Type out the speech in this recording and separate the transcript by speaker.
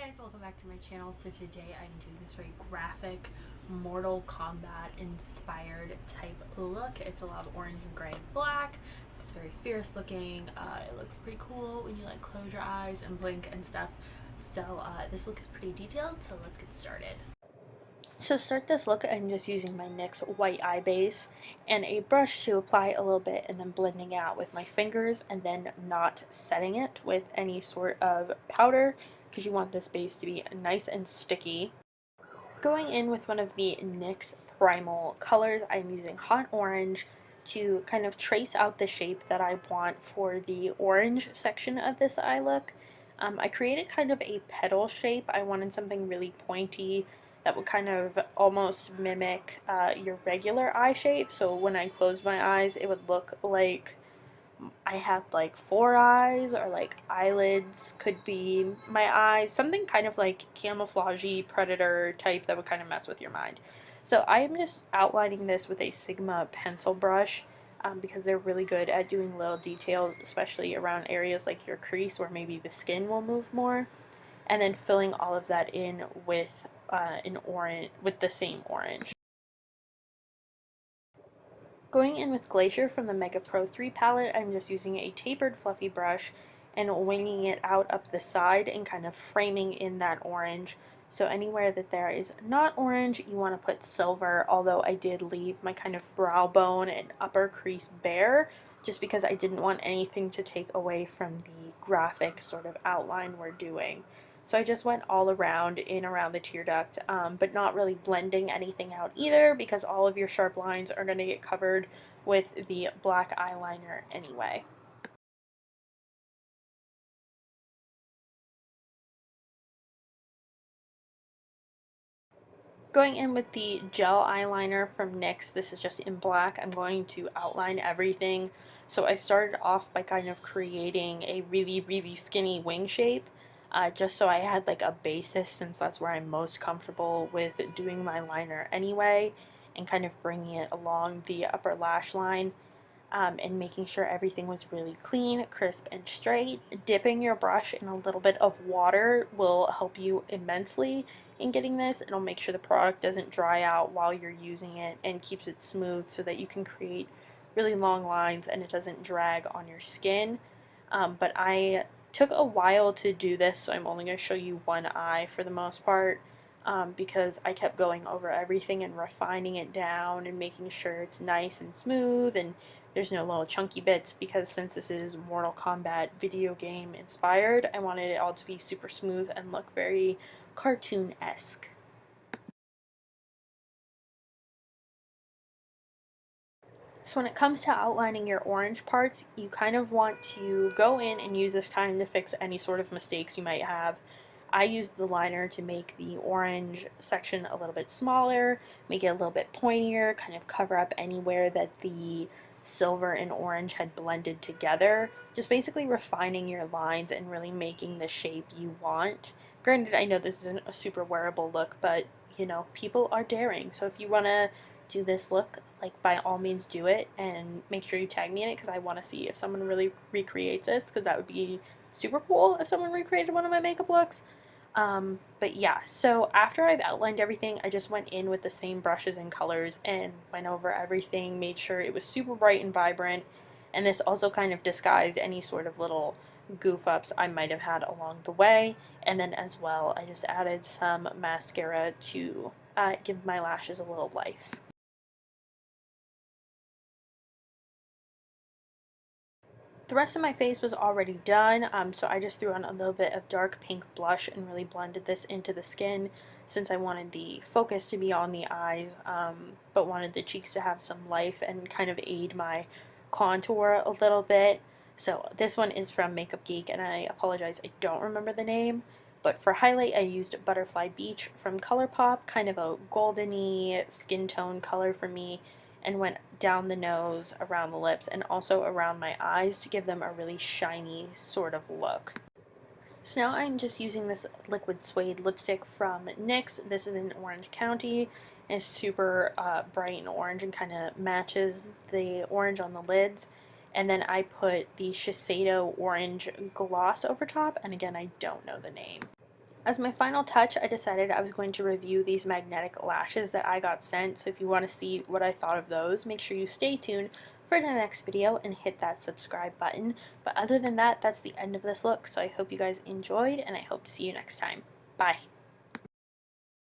Speaker 1: guys, welcome back to my channel. So today I'm doing this very graphic Mortal Kombat inspired type look. It's a lot of orange and gray and black. It's very fierce looking. It looks pretty cool when you like close your eyes and blink and stuff. So this look is pretty detailed, so let's get started. So to start this look, I'm just using my NYX white eye base and a brush to apply a little bit and then blending out with my fingers and then not setting it with any sort of powder because you want this base to be nice and sticky. Going in with one of the NYX Primal colors, I'm using Hot Orange to kind of trace out the shape that I want for the orange section of this eye look. I created kind of a petal shape. I wanted something really pointy that would kind of almost mimic your regular eye shape. So when I closed my eyes, it would look like I had like four eyes, or like eyelids could be my eyes, something kind of like camouflagey predator type that would kind of mess with your mind. So I am just outlining this with a Sigma pencil brush because they're really good at doing little details, especially around areas like your crease where maybe the skin will move more, and then filling all of that in with an orange, with the same orange. Going in with Glacier from the Mega Pro 3 palette, I'm just using a tapered fluffy brush and winging it out up the side and kind of framing in that orange. So anywhere that there is not orange, you want to put silver, although I did leave my kind of brow bone and upper crease bare just because I didn't want anything to take away from the graphic sort of outline we're doing. So I just went all around, in around the tear duct, but not really blending anything out either because all of your sharp lines are going to get covered with the black eyeliner anyway. Going in with the gel eyeliner from NYX, this is just in black. I'm going to outline everything. So I started off by kind of creating a really skinny wing shape, just so I had like a basis, since that's where I'm most comfortable with doing my liner anyway, and kind of bringing it along the upper lash line. And making sure everything was really clean, crisp, and straight. Dipping your brush in a little bit of water will help you immensely in getting this. It'll make sure the product doesn't dry out while you're using it and keeps it smooth so that you can create really long lines and it doesn't drag on your skin. But I took a while to do this, so I'm only going to show you one eye for the most part. Because I kept going over everything and refining it down and making sure it's nice and smooth and there's no little chunky bits, because since this is Mortal Kombat video game inspired, I wanted it all to be super smooth and look very cartoon-esque. So when it comes to outlining your orange parts, you kind of want to go in and use this time to fix any sort of mistakes you might have. I used the liner to make the orange section a little bit smaller, make it a little bit pointier, kind of cover up anywhere that the silver and orange had blended together. Just basically refining your lines and really making the shape you want. Granted, I know this isn't a super wearable look, but you know, people are daring. So if you want to do this look, like by all means do it, and make sure you tag me in it because I want to see if someone really recreates this, because that would be super cool if someone recreated one of my makeup looks. But yeah, so after I've outlined everything, I just went in with the same brushes and colors and went over everything, made sure it was super bright and vibrant, and this also kind of disguised any sort of little goof ups I might have had along the way. And then as well, I just added some mascara to give my lashes a little life. The rest of my face was already done, so I just threw on a little bit of dark pink blush and really blended this into the skin, since I wanted the focus to be on the eyes, but wanted the cheeks to have some life and kind of aid my contour a little bit. So this one is from Makeup Geek, and I apologize, I don't remember the name. But for highlight, I used Butterfly Beach from ColourPop, kind of a goldeny skin tone color for me, and went down the nose, around the lips, and also around my eyes to give them a really shiny sort of look. So now I'm just using this liquid suede lipstick from NYX. This is in Orange County, and it's super bright and orange and kind of matches the orange on the lids. And then I put the Shiseido orange gloss over top, and again, I don't know the name. As my final touch, I decided I was going to review these magnetic lashes that I got sent, so if you want to see what I thought of those, make sure you stay tuned for the next video and hit that subscribe button. But other than that, that's the end of this look, so I hope you guys enjoyed, and I hope to see you next time. Bye!